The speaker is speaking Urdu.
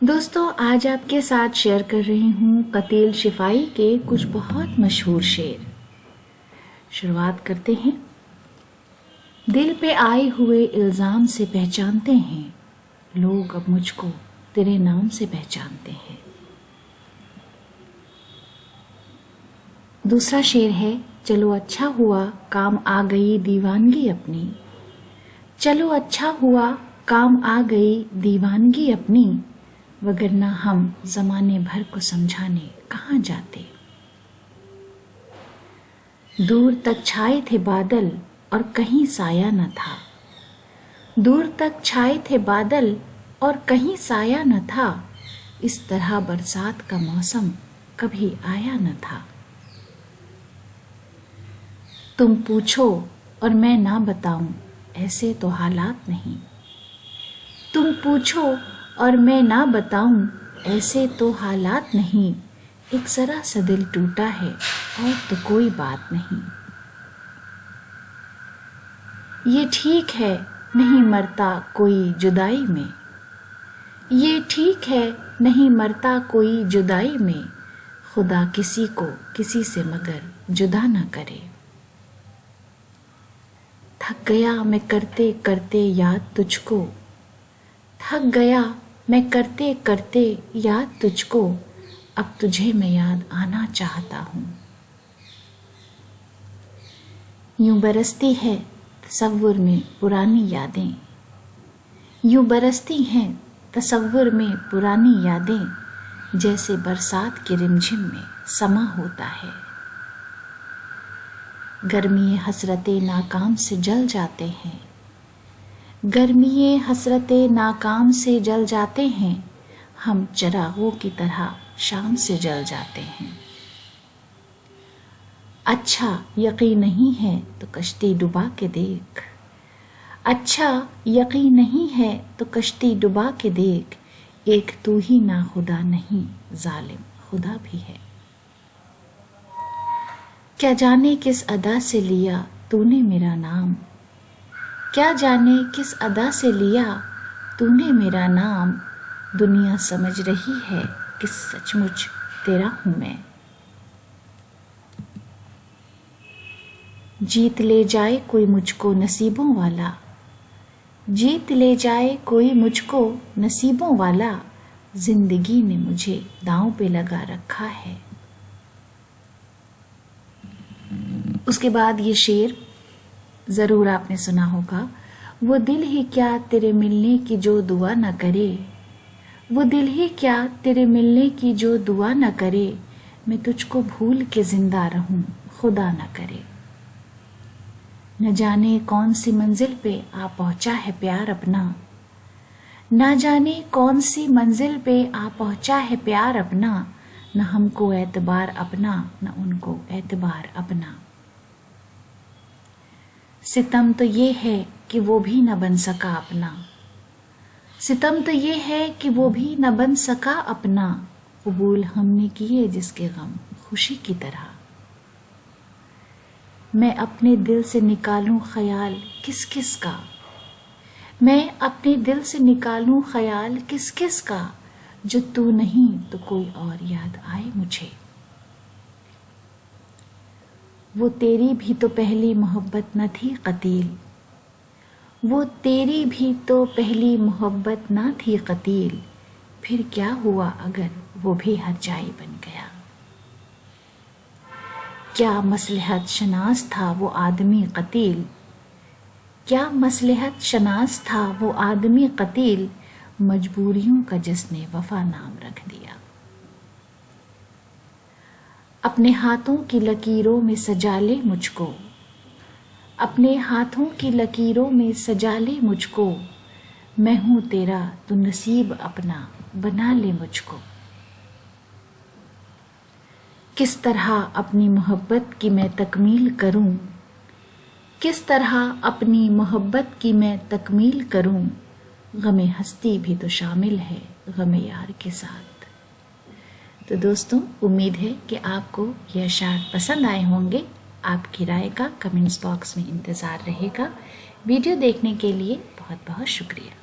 دوستوں آج آپ کے ساتھ شیئر کر رہی ہوں قتیل شفائی کے کچھ بہت مشہور شعر۔ شروعات کرتے ہیں۔ دل پہ آئے ہوئے الزام سے پہچانتے ہیں لوگ، اب مجھ کو تیرے نام سے پہچانتے ہیں۔ دوسرا شعر ہے، چلو اچھا ہوا کام آ گئی دیوانگی اپنی، چلو اچھا ہوا کام آ گئی دیوانگی اپنی، وگرنہ ہم زمانے بھر کو سمجھانے کہاں جاتے۔ دور تک چھائے تھے بادل اور کہیں سایہ نہ تھا، دور تک چھائے تھے بادل اور کہیں سایہ نہ تھا، اس طرح برسات کا موسم کبھی آیا نہ تھا۔ تم پوچھو اور میں نہ بتاؤں ایسے تو حالات نہیں، تم پوچھو اور میں نہ بتاؤں ایسے تو حالات نہیں، ایک ذرا سا دل ٹوٹا ہے اور تو کوئی بات نہیں۔ یہ ٹھیک ہے نہیں مرتا کوئی جدائی میں، یہ ٹھیک ہے نہیں مرتا کوئی جدائی میں، خدا کسی کو کسی سے مگر جدا نہ کرے۔ تھک گیا میں کرتے کرتے یاد تجھ کو، تھک گیا میں کرتے کرتے یاد تجھ کو، اب تجھے میں یاد آنا چاہتا ہوں۔ یوں برستی ہے تصور میں پرانی یادیں، یوں برستی ہیں تصور میں پرانی یادیں، جیسے برسات کے رمجھم میں سما ہوتا ہے۔ گرمی حسرت ناکام سے جل جاتے ہیں، گرمی حسرت ناکام سے جل جاتے ہیں، ہم چراغوں کی طرح شام سے جل جاتے ہیں۔ اچھا یقین نہیں ہے تو کشتی ڈبا کے دیکھ، اچھا یقین نہیں ہے تو کشتی ڈبا کے دیکھ، ایک تو ہی ناخدا نہیں ظالم خدا بھی ہے۔ کیا جانے کس ادا سے لیا تو نے میرا نام، کیا جانے کس ادا سے لیا تو نے میرا نام، دنیا سمجھ رہی ہے کہ سچ مچ تیرا ہوں میں۔ جیت لے جائے کوئی مجھ کو نصیبوں والا، جیت لے جائے کوئی مجھ کو نصیبوں والا، زندگی نے مجھے داؤں پہ لگا رکھا ہے۔ اس کے بعد یہ شعر ضرور آپ نے سنا ہوگا، وہ دل ہی کیا تیرے ملنے کی جو دعا نہ کرے، وہ دل ہی کیا تیرے ملنے کی جو دعا نہ کرے، میں تجھ کو بھول کے زندہ رہوں خدا نہ کرے۔ نہ جانے کون سی منزل پہ آ پہنچا ہے پیار اپنا، نہ جانے کون سی منزل پہ آ پہنچا ہے پیار اپنا، نہ ہم کو اعتبار اپنا نہ ان کو اعتبار اپنا۔ ستم تو یہ ہے کہ وہ بھی نہ بن سکا اپنا، ستم تو یہ ہے کہ وہ بھی نہ بن سکا اپنا، قبول ہم نے کیے جس کے غم خوشی کی طرح۔ میں اپنے دل سے نکالوں خیال کس کس کا، میں اپنے دل سے نکالوں خیال کس کس کا، جو تو نہیں تو کوئی اور یاد آئے مجھے۔ وہ تیری بھی تو پہلی محبت نہ تھی قتیل، وہ تیری بھی تو پہلی محبت نہ تھی قتیل، پھر کیا ہوا اگر وہ بھی ہر جائی بن گیا۔ کیا مصلحت شناس تھا وہ آدمی قتیل، کیا مصلحت شناس تھا وہ آدمی قتیل، مجبوریوں کا جس نے وفا نام رکھ دیا۔ اپنے ہاتھوں کی لکیروں میں سجا لے مجھ کو، اپنے ہاتھوں کی لکیروں میں سجا لے مجھ کو، میں ہوں تیرا تو نصیب اپنا بنا لے مجھ کو۔ کس طرح اپنی محبت کی میں تکمیل کروں، کس طرح اپنی محبت کی میں تکمیل کروں، غم ہستی بھی تو شامل ہے غم یار کے ساتھ۔ تو دوستوں امید ہے کہ آپ کو یہ اشعار پسند آئے ہوں گے۔ آپ کی رائے کا کمنٹس باکس میں انتظار رہے گا۔ ویڈیو دیکھنے کے لیے بہت بہت شکریہ۔